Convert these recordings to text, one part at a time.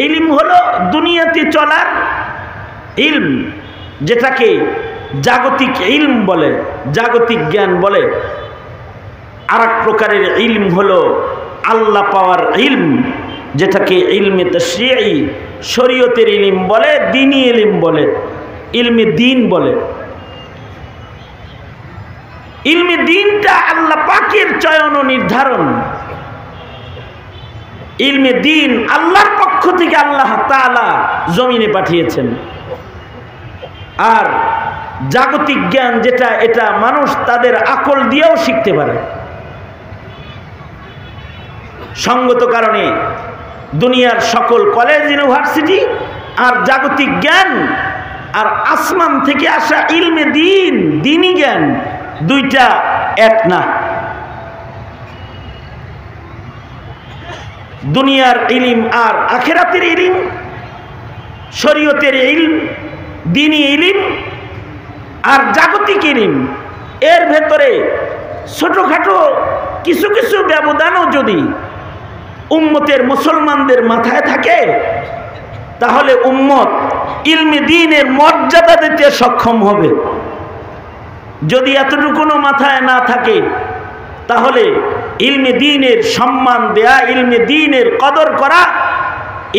ইলম হলো দুনিয়াতে চলার ইলম, যেটাকে জাগতিক ইলম বলে, জাগতিক জ্ঞান বলে। আর এক প্রকারের ইলম হলো আল্লাহ পাওয়ার ইলম, যেটাকে ইলমে তাশরিঈ শরীয়তের ইলম বলে, দ্বীনি ইলম বলে, ইলমে দ্বীন বলে। ইলমে দ্বীনটা আল্লাহ পাকের চয়ন ও নির্ধারণ। ইলমে দ্বীন আল্লাহর পক্ষ থেকে আল্লাহ তাআলা জমিনে পাঠিয়েছেন। আর জাগতিক জ্ঞান যেটা, এটা মানুষ তাদের আকল দিয়েও শিখতে পারে। সঙ্গত কারণে দুনিয়ার সকল কলেজ ইউনিভার্সিটি আর জাগতিক জ্ঞান আর আসমান থেকে আসা ইলমে দ্বীন, দ্বীনি জ্ঞান, দুইটা এক না। দুনিয়ার ইলম আর আখিরাতের ইলম, শরীয়তের ইলম, দ্বীনি ইলম আর জাগতিক ইলম, এর ভেতরে ছোটখাটো কিছু কিছু ব্যবধানও যদি উম্মতের মুসলমানদের মাথায় থাকে, তাহলে উম্মত ইলমে দ্বীনের মর্যাদা দিতে সক্ষম হবে। যদি এতটুকুনো মাথায় না থাকে, তাহলে ইলমে দ্বীনের সম্মান দেয়া, ইলমে দ্বীনের কদর করা,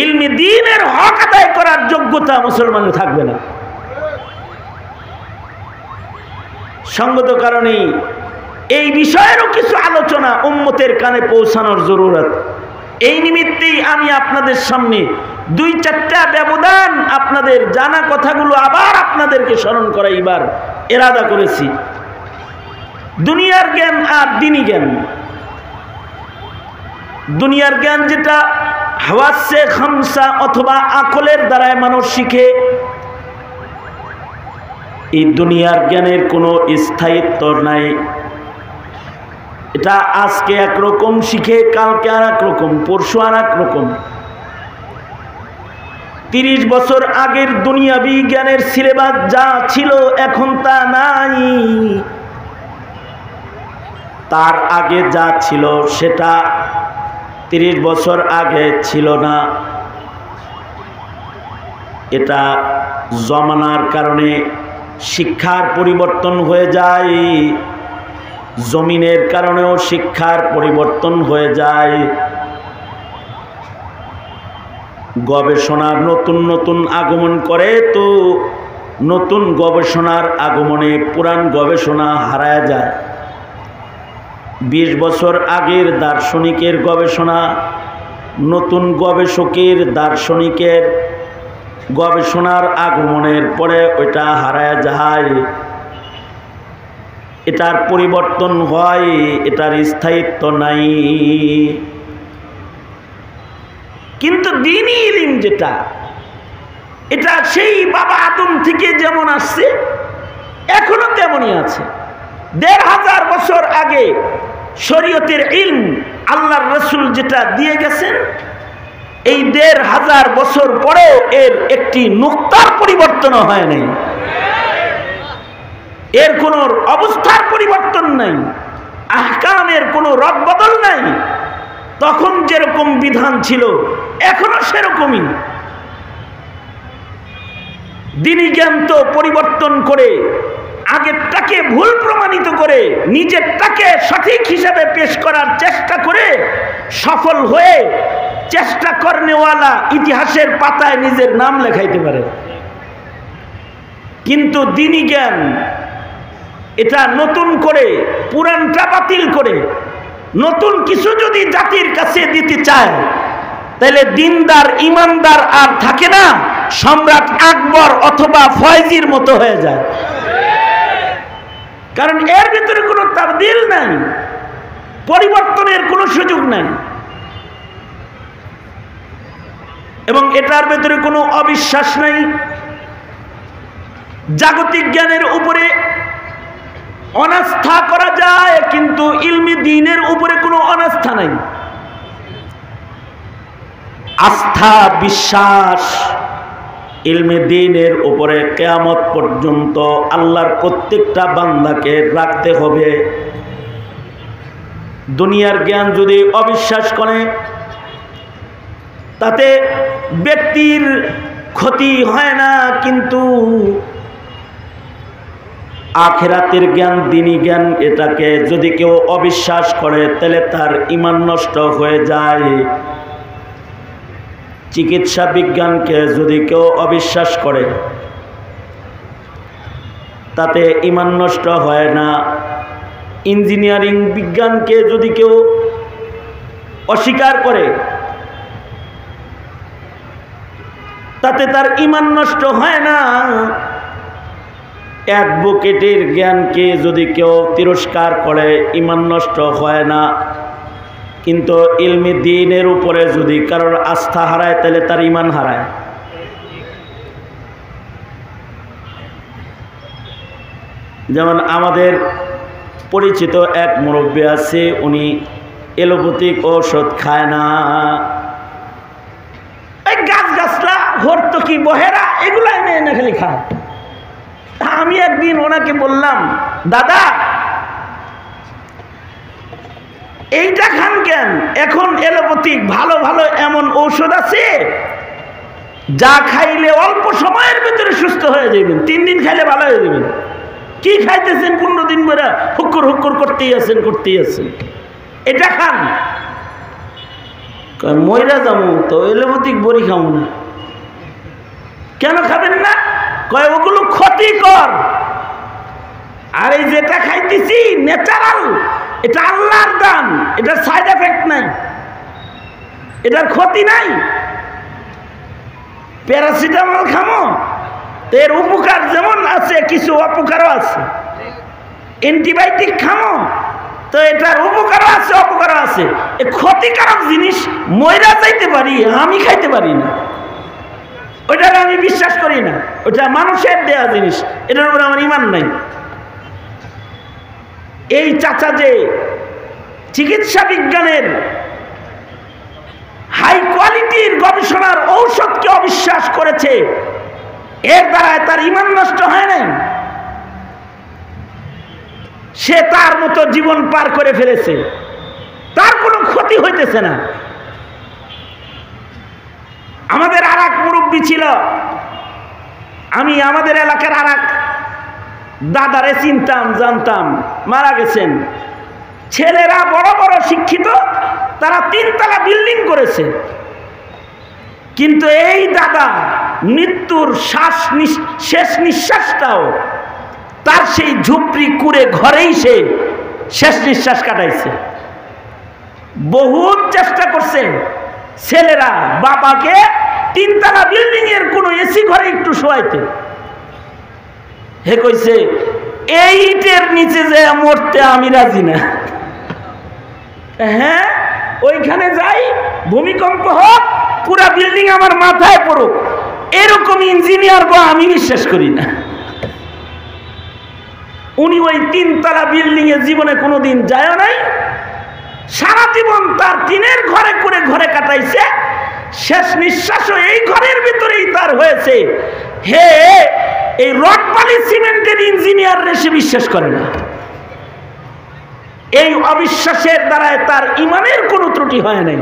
ইলমে দ্বীনের হক আদায় করার যোগ্যতা মুসলমানের থাকবে না। সঙ্গত কারণেই এই বিষয়েরও কিছু আলোচনা উম্মতের কানে পৌঁছানোর জরুরত। এই নিমিত্তেই আমি আপনাদের সামনে দুই চারটা ব্যবধান, আপনাদের জানা কথাগুলো আবার আপনাদেরকে স্মরণ করাইবার ইরাদা করেছি। দুনিয়ার জ্ঞান আর দ্বীনি জ্ঞান। দুনিয়ার জ্ঞান যেটা হাওয়াসে খামসা অথবা আকলের দ্বারায় মানুষ শিখে, এই দুনিয়ার জ্ঞানের কোনো স্থায়িত্ব নাই। এটা আজকে একরকম শিখে, কালকে আর এক রকম, পরশু আর এক রকম। 30 বছর আগের দুনিয়াবি জ্ঞানের সিলেবাস যা ছিল এখন তা নাই। তার আগে যা ছিল সেটা 30 বছর আগে ছিল না। এটা জমানার কারণে শিক্ষার পরিবর্তন হয়ে যায়, জমিনের কারণেও শিক্ষার পরিবর্তন হয়ে যায়। গবেষণার নতুন নতুন আগমন করে, তো নতুন গবেষণার আগমনে পুরান গবেষণা হারায় যায়। 20 বছর আগের দার্শনিকের গবেষণা নতুন গবেষকের, দার্শনিকের গবেষণার আগমনের পরে ওইটা হারায় যায়। এটার পরিবর্তন হয়, এটার স্থায়িত্ব নাই। কিন্তু দ্বীনি ইলম যেটা, এটা সেই বাবা আদম থেকে যেমন আসছে এখনো তেমনই আছে। 1500 বছর আগে শরীয়তের ইলম আল্লাহর রাসূল যেটা দিয়ে গেছেন, এই 1500 বছর পরেও এর একটি নুক্তার পরিবর্তন হয় নাই, এর কোনো অবস্থার পরিবর্তন নাই, আহকামের কোনো রদবদল নাই। তখন যেরকম বিধান ছিল এখনো সেরকমই। দ্বীনি জ্ঞান তো পরিবর্তন করে, আগেরটাকে ভুল প্রমাণিত করে, নিজেরটাকে সঠিক হিসাবে পেশ করার চেষ্টা করে সফল হয়ে চেষ্টা করনেওয়ালা ইতিহাসের পাতায় নিজের নাম লেখাইতে পারে। কিন্তু দ্বীনি জ্ঞান এটা নতুন করে, পুরানটা বাতিল করে নতুন কিছু যদি জাতির কাছে দিতে চায়, তাহলে দিনদার ইমানদার আর থাকে না, সম্রাট আকবর অথবা ফয়জির মতো হয়ে যায়। কারণ এর ভিতরে কোনো তাবদীল নাই, পরিবর্তনের কোনো সুযোগ নাই, এবং এটার ভিতরে কোনো অবিশ্বাস নাই। জাগতিক জ্ঞানের উপরে অনাস্থা করা যায়, কিন্তু ইলমি দ্বীনের উপরে কোনো অনাস্থা নাই। আস্থা, বিশ্বাস ইলমে দ্বীনের উপরে কিয়ামত পর্যন্ত আল্লাহর প্রত্যেকটা বান্দাকে রাখতে হবে। দুনিয়ার জ্ঞান যদি অবিশ্বাস করে, তাতে ব্যক্তির ক্ষতি হয় না, কিন্তু আখিরাতের জ্ঞান, দ্বীনি জ্ঞান, এটাকে যদি কেউ অবিশ্বাস করে তাহলে তার ঈমান নষ্ট হয়ে যায়। চিকিৎসা বিজ্ঞানকে যদি কেউ অবিশ্বাস করে তাতে ঈমান নষ্ট হয় না। ইঞ্জিনিয়ারিং বিজ্ঞানকে যদি কেউ অস্বীকার করে তাতে তার ঈমান নষ্ট হয় না। অ্যাডভোকেটের জ্ঞানকে যদি কেউ তিরস্কার করে ঈমান নষ্ট হয় না, কিন্তু ইলমি দ্বীনের উপরে যদি কারোর আস্থা হারায় তাহলে তার ঈমান হারায়। যেমন আমাদের পরিচিত এক মুরব্বী আছে, উনি এলোপ্যাথিক ঔষধ খায় না, এই গাছ গাছলা হর্তকি বহেরা এগুলো এনে খালি খায়। আমি একদিন ওনাকে বললাম, দাদা এইটা খান কেন? এখন এলোপ্যাথিক ভালো ভালো এমন ঔষধ আছে যা খাইলে অল্প সময়ের ভিতরে সুস্থ হয়ে যাবেন, 3 দিন খাইলে ভালো হয়ে যাবেন। কি খাইতেছেন 15 দিন ধরে হুক্কুর হুক্কুর করতেই আছেন, এটা খান। মইরা যাবো তো এলোপ্যাথিক বড়ি খাবো না। কেন খাবেন না? কয় ওগুলো ক্ষতিকর। আর এই যেটা খাইতেছি ন্যাচারাল, এটা আল্লাহর দান, এটার সাইড এফেক্ট নাই, এটার ক্ষতি নাই। প্যারাসিটামল খামো, এর উপকার যেমন আছে কিছু অপকারও আছে। অ্যান্টিবায়োটিক খামো, তো এটার উপকারও আছে অপকারও আছে। এ ক্ষতিকারক জিনিস মইরা যাইতে পারি, আমি খাইতে পারি না, ওইটার আমি বিশ্বাস করি না। ওইটা মানুষের দেয়া জিনিস, এটার উপরে আমার ঈমান নাই। এই চাচা যে চিকিৎসা বিজ্ঞানের হাই কোয়ালিটির গবেষণার ঔষধকে অবিশ্বাস করেছে, এর দ্বারা তার ঈমান নষ্ট হয় নাই। সে তার মতো জীবন পার করে ফেলেছে, তার কোনো ক্ষতি হইতেছে না। আমাদের আর এক মুরব্বী ছিল, আমি আমাদের এলাকার আর এক দাদারে চিনতাম, জানতাম, মারা গেছেন। ছেলেরা বড় বড় শিক্ষিত, তারা 3 তলা বিল্ডিং করেছে, কিন্তু এই দাদা মৃত্যুর শেষ নিঃশ্বাসটাও তার সেই ঝুপড়ি কুড়ে ঘরেই সে শেষ নিঃশ্বাস কাটাইছে। বহুত চেষ্টা করছে ছেলেরা বাবাকে 3 তলা বিল্ডিং এর কোনো এসি ঘরে একটু শোয়াইতে। হে কইছে এই ইটের নিচে যে মরতে আমি রাজি না। হ্যাঁ, ওইখানে যাই, ভূমিকম্প হোক, পুরা বিল্ডিং আমার মাথায় পড়ুক, এরকম ইঞ্জিনিয়ার গো আমি বিশ্বাস করি না। উনি ওই 3 তলা বিল্ডিং এ জীবনে কোনোদিন যায় নাই, সারা জীবন তার টিনের ঘরে করে ঘরে কাটাইছে, শেষ নিঃশ্বাসও এই ঘরের ভিতরেই তার হয়েছে। হে, এই রডবালি সিমেন্টের ইঞ্জিনিয়ার সে বিশ্বাস করে না। এই অবিশ্বাসের দ্বারায় তার ঈমানের কোনো ত্রুটি হয় নাই।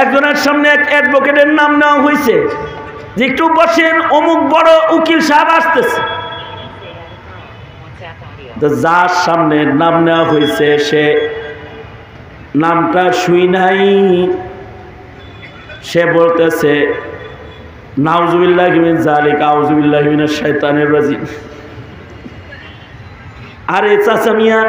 একজনের সামনে এক অ্যাডভোকেটের নাম নেওয়া হয়েছে যে একটু বসেন, অমুক বড় উকিল সাহেব আসতেছে। তো যার সামনে নাম নেওয়া হয়েছে সে নামটা শুই নাই, সে বলতেছে নাউজুবিল্লাহি মিন যালিকা আউযুবিল্লাহি মিনাশ শাইতানির রাজিম। আরে চাচা মিয়া,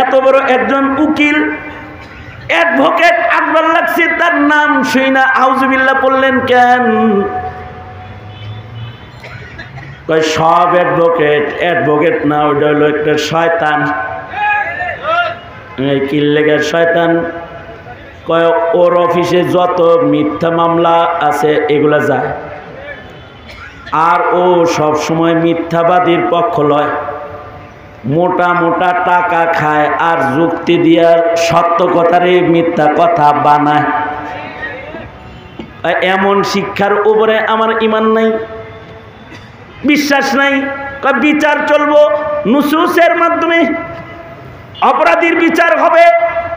এত বড় একজন উকিল অ্যাডভোকেট আকবর লাগছে, তার নাম শুই না আউযুবিল্লাহ বললেন কেন? কয় সব অ্যাডভোকেট না, ওইটা হলো একটা শয়তান। এই কিল্লেগের শয়তান? কয় ওর অফিসে যত মিথ্যা মামলা আছে এগুলা যায়, আর ও সব সময় মিথ্যাবাদীর পক্ষ লয়, মোটা মোটা টাকা খায় আর যুক্তি দিয়া সত্য কথারে মিথ্যা কথা বানায়। এমন শিক্ষার উপরে আমার ঈমান নাই, বিশ্বাস নাই। বিচার চলবো নুসুসের মাধ্যমে, অপরাধীর বিচার হবে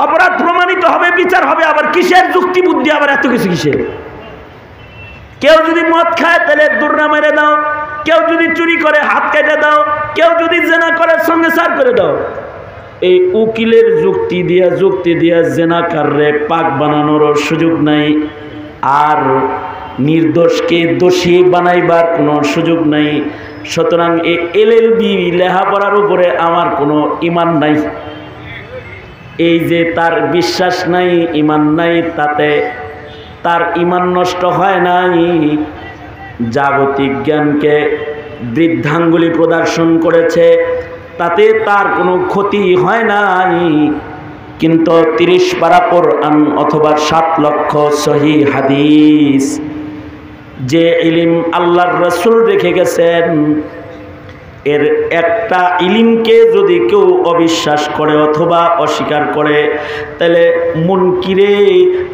অপরাধ প্রমাণিত হবে, বিচার হবে। আবার কিসের যুক্তি বুদ্ধি, আবার এত কিছু কিসের? কেউ যদি মদ খায় তাহলে দুর্না মেরে দাও, কেউ যদি চুরি করে হাত কেটে দাও, কেউ যদি জেনা করে সঙ্গে সার করে দাও। এই উকিলের যুক্তি দিয়া জেনাকাররে পাক বানানোর সুযোগ নাই, আর নির্দোষকে দোষী বানাইবার কোনো সুযোগ নাই। সুতরাং এই LLB লেখাপড়ার উপরে আমার কোনো ঈমান নাই। এই যে তার বিশ্বাস নাই, ঈমান নাই, তাতে তার ঈমান নষ্ট হয় নাই। জাগতিক জ্ঞানকে বৃদ্ধাঙ্গুলি প্রদর্শন করেছে, তাতে তার কোনো ক্ষতি হয় নাই। কিন্তু 30 পারা কোরআন অথবা 7 লক্ষ সহিহ হাদিস যে ইলম আল্লাহর রাসূল রেখে গেছেন, এর একটা ইলমকে যদি কেউ অবিশ্বাস করে অথবা অস্বীকার করে, তাহলে মুনকিরে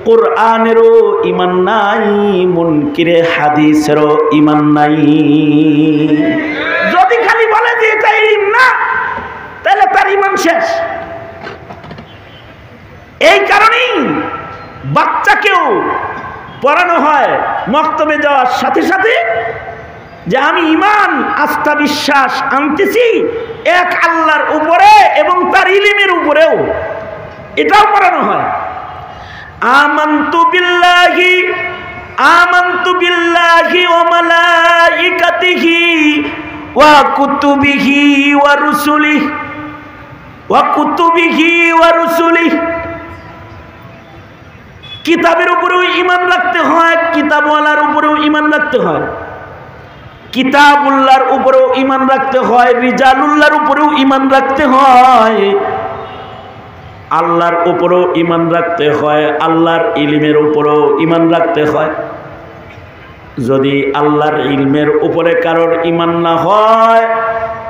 কোরআনেরও ঈমান নাই, মুনকিরে হাদিসেরও ঈমান নাই। যদি খালি বলে যে এটা ইলম না, তাহলে তার ঈমান শেষ। এই কারণেই বাচ্চাকেও পড়ানো হয় মক্তবে যাওয়ার সাথে সাথে যে আমি ঈমান, আস্থা, বিশ্বাস আনতেছি এক আল্লাহর উপরে এবং তার ইলমের উপরেও, এটাও পড়ানো হয়। আমানতু বিল্লাহি ওয়া মালাইকাতিহি ওয়া কুতুবিহি ওয়া রুসুলিহি। কিতাবের উপরেও ঈমান রাখতে হয়, কিতাবওয়ালার উপরেও ঈমান রাখতে হয়, কিতাবুল্লাহর উপরেও ঈমান রাখতে হয়, রিজালুল্লাহর উপরেও ঈমান রাখতে হয়, আল্লাহর উপরেও ঈমান রাখতে হয়, আল্লাহর ইলমের উপরেও ঈমান রাখতে হয়। যদি আল্লাহর ইলমের উপরে কারোর ঈমান না হয়,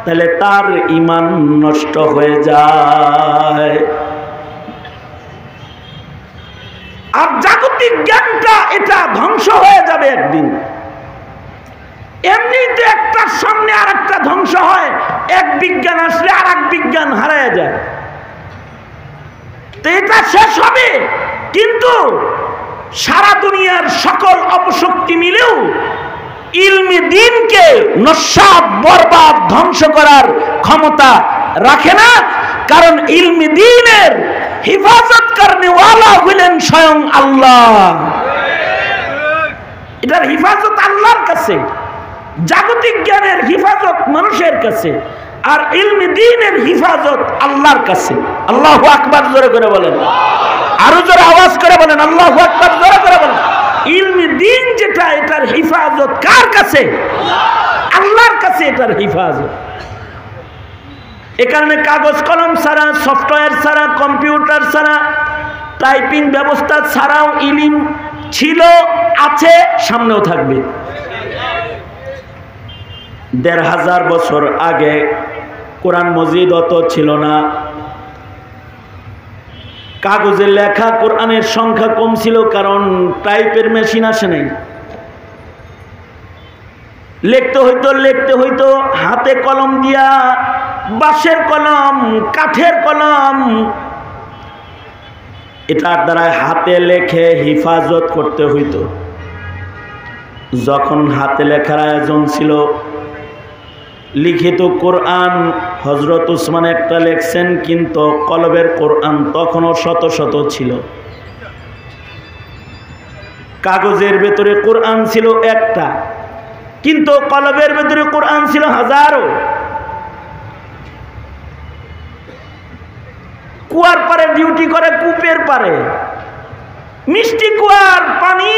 তাহলে তার ঈমান নষ্ট হয়ে যায়। আর জাগতিক জ্ঞানটা এটা ধ্বংস হয়ে যাবে একদিন। এমনিতে একটার সামনে আর একটা ধ্বংস হয়, এক বিজ্ঞান আসলে আর এক বিজ্ঞান হারায় যায়। তো এটা শেষ হবে, কিন্তু সারা দুনিয়ার সকল অপশক্তি মিলেও ইলমে দ্বীনকে নস্যাৎ, বরবাদ, ধ্বংস করার ক্ষমতা রাখে না। কারণ ইলমে দ্বীনের হিফাজত করনেওয়ালা হলেন স্বয়ং আল্লাহ। এটার হিফাজত আল্লাহর কাছে, জাগতিক জ্ঞানের হিফাজত মানুষের কাছে, আর ইলমে দ্বীনের হিফাজত আল্লাহর কাছে। আল্লাহু আকবার জোরে করে বলেন, আরো জোরে আওয়াজ করে বলেন আল্লাহু আকবার জোরে করে বলেন। ইলমে দ্বীন যেটা, এটার হিফাজত কার কাছে? আল্লাহর কাছে এটার হিফাজত। এ কারণে কাগজ কলম ছাড়া, সফটওয়্যার ছাড়া, কম্পিউটার ছাড়া, টাইপিং ব্যবস্থা ছাড়াও ইলম ছিল, আছে, সামনেও থাকবে। ১৫০০ বছর আগে কোরআন মজিদ অত ছিল না, কাগজে লেখা কোরআনের সংখ্যা কম ছিল, কারণ টাইপের মেশিন আসে নাই। লিখতে হইতো হাতে কলম দিয়া, বাঁশের কলম, কাঠের কলম, এটার দ্বারা হাতে লেখে হিফাজত করতে হইতো। যখন হাতে লেখার আয়োজন ছিল, লিখিত কোরআন হযরত উসমান একটা লেখছেন, কিন্তু কলবের কোরআন তখনও শত শত ছিল। কাগজের ভেতরে কোরআন ছিল একটা, কিন্তু কলবের ভেতরে কোরআন ছিল হাজারো। কুয়ার পারে ডিউটি করে, কূপের পারে, মিষ্টি কুয়ার পানি